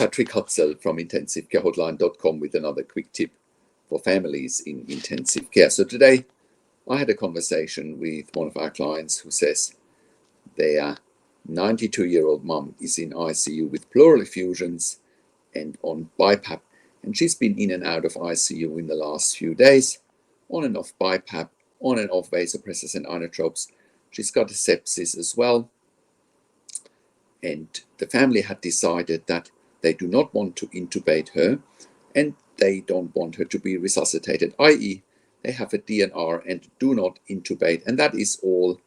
Patrick Hutzel from intensivecarehotline.com with another quick tip for families in intensive care. So today I had a conversation with one of our clients who says their 92-year-old mum is in ICU with pleural effusions and on BIPAP, and she's been in and out of ICU in the last few days, on and off BIPAP, on and off vasopressors and inotropes. She's got a sepsis as well, and the family had decided that they do not want to intubate her and they don't want her to be resuscitated, i.e. they have a DNR and do not intubate, and that is all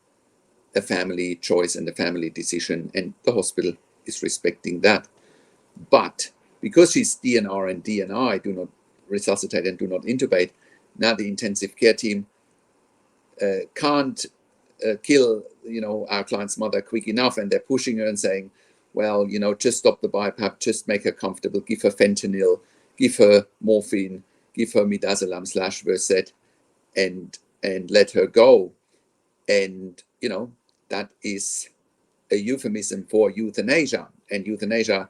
a family choice and a family decision, and the hospital is respecting that. But because she's DNR and DNI, do not resuscitate and do not intubate, now the intensive care team can't kill our client's mother quick enough, and they're pushing her and saying, well, just stop the BiPAP, just make her comfortable, give her fentanyl, give her morphine, give her midazolam/Versed, and let her go. And that is a euphemism for euthanasia, and euthanasia,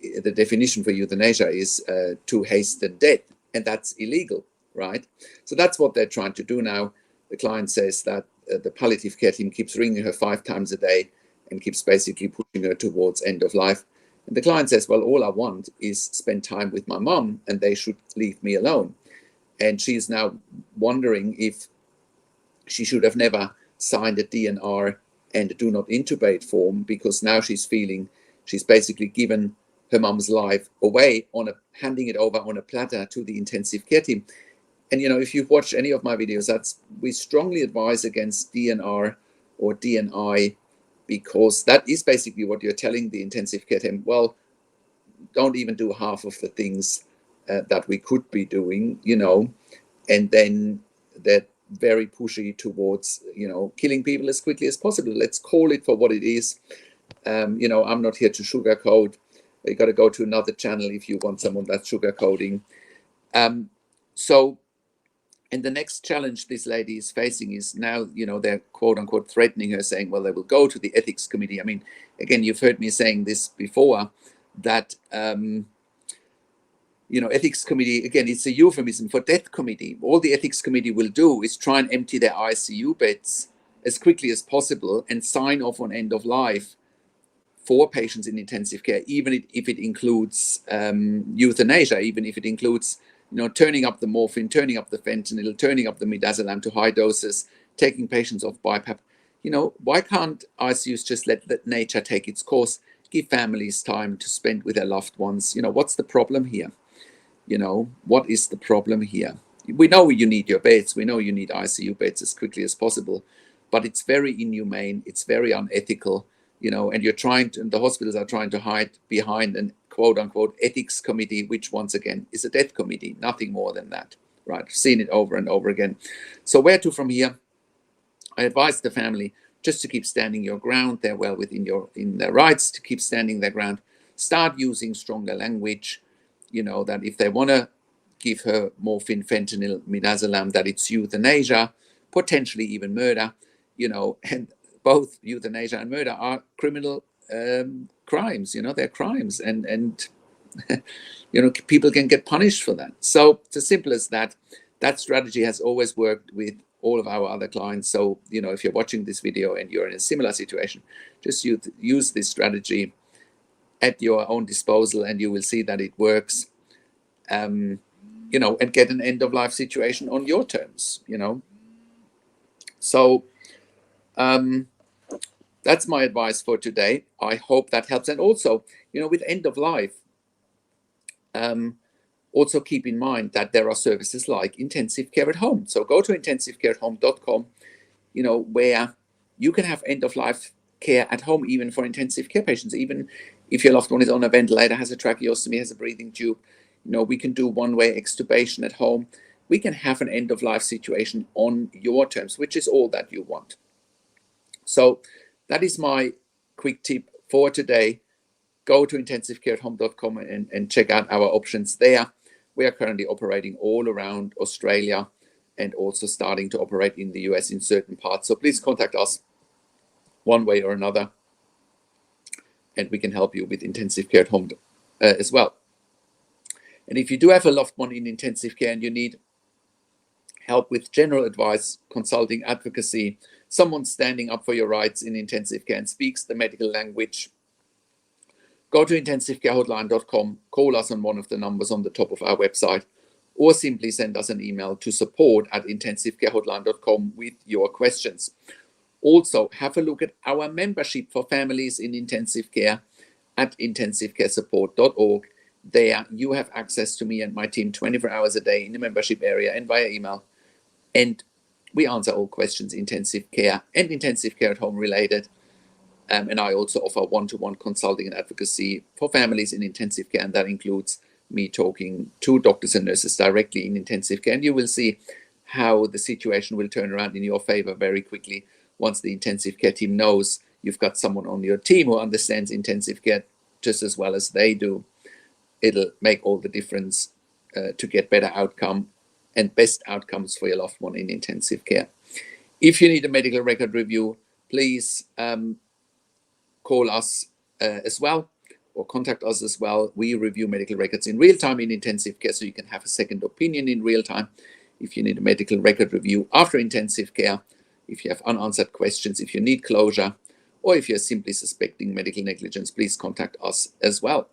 the definition for euthanasia is to hasten death, and that's illegal, right? So that's what they're trying to do now. The client says that the palliative care team keeps ringing her 5 times a day and keeps basically pushing her towards end of life. And the client says, well, all I want is spend time with my mom and they should leave me alone. And she's now wondering if she should have never signed a DNR and a do not intubate form, because now she's feeling she's basically given her mom's life away, handing it over on a platter to the intensive care team. And if you've watched any of my videos, we strongly advise against DNR or DNI, because that is basically what you're telling the intensive care team. Well, don't even do half of the things that we could be doing, and then they're very pushy towards, killing people as quickly as possible. Let's call it for what it is. I'm not here to sugarcoat. You got to go to another channel if you want someone that's sugarcoating. And the next challenge this lady is facing is now, they're quote unquote threatening her, saying, well, they will go to the ethics committee. I mean, again, you've heard me saying this before, that, ethics committee, again, it's a euphemism for death committee. All the ethics committee will do is try and empty their ICU beds as quickly as possible and sign off on end of life for patients in intensive care, even if it includes euthanasia, even if it includes turning up the morphine, turning up the fentanyl, turning up the midazolam to high doses, taking patients off BiPAP. Why can't ICUs just let nature take its course, give families time to spend with their loved ones? What's the problem here? What is the problem here? We know you need your beds. We know you need ICU beds as quickly as possible, but it's very inhumane. It's very unethical, and the hospitals are trying to hide behind an quote unquote ethics committee, which once again is a death committee, nothing more than that, right? I've seen it over and over again. So where to from here? I advise the family just to keep standing your ground. They're well within their rights to keep standing their ground. Start using stronger language, that if they want to give her morphine, fentanyl, midazolam, that it's euthanasia, potentially even murder, and both euthanasia and murder are criminal crimes. They're crimes, and people can get punished for that. So it's as simple as that. That strategy has always worked with all of our other clients. So if you're watching this video and you're in a similar situation, just use this strategy at your own disposal, and you will see that it works. And get an end of life situation on your terms. So that's my advice for today. I hope that helps. And also, with end of life, also keep in mind that there are services like intensive care at home. So go to intensivecareathome.com, where you can have end of life care at home, even for intensive care patients. Even if your loved one is on a ventilator, has a tracheostomy, has a breathing tube, we can do one-way extubation at home. We can have an end of life situation on your terms, which is all that you want. So that is my quick tip for today. Go to intensivecareathome.com and check out our options there. We are currently operating all around Australia and also starting to operate in the US in certain parts. So please contact us one way or another, and we can help you with intensive care at home as well. And if you do have a loved one in intensive care and you need help with general advice, consulting, advocacy, someone standing up for your rights in intensive care and speaks the medical language, go to intensivecarehotline.com, call us on one of the numbers on the top of our website, or simply send us an email to support@intensivecarehotline.com with your questions. Also, have a look at our membership for families in intensive care at intensivecaresupport.org. There you have access to me and my team 24 hours a day in the membership area and via email. And we answer all questions intensive care and intensive care at home related. And I also offer one-to-one consulting and advocacy for families in intensive care, and that includes me talking to doctors and nurses directly in intensive care. And you will see how the situation will turn around in your favor very quickly once the intensive care team knows you've got someone on your team who understands intensive care just as well as they do. It'll make all the difference to get better outcome and best outcomes for your loved one in intensive care. If you need a medical record review, please call us as well, or contact us as well. We review medical records in real time in intensive care, so you can have a second opinion in real time. If you need a medical record review after intensive care, if you have unanswered questions, if you need closure, or if you're simply suspecting medical negligence, please contact us as well.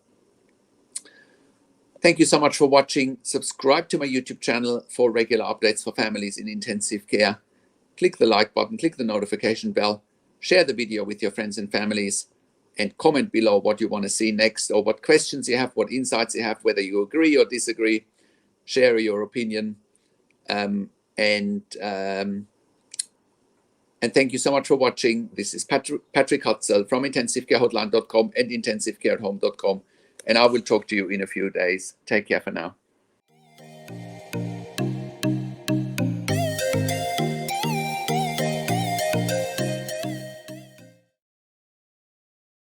Thank you so much for watching. Subscribe to my YouTube channel for regular updates for families in intensive care. Click the like button, click the notification bell, share the video with your friends and families, and comment below what you want to see next, or what questions you have, what insights you have, whether you agree or disagree. Share your opinion. And thank you so much for watching. This is Patrick Hutzel from intensivecarehotline.com and intensivecareathome.com. And I will talk to you in a few days. Take care for now.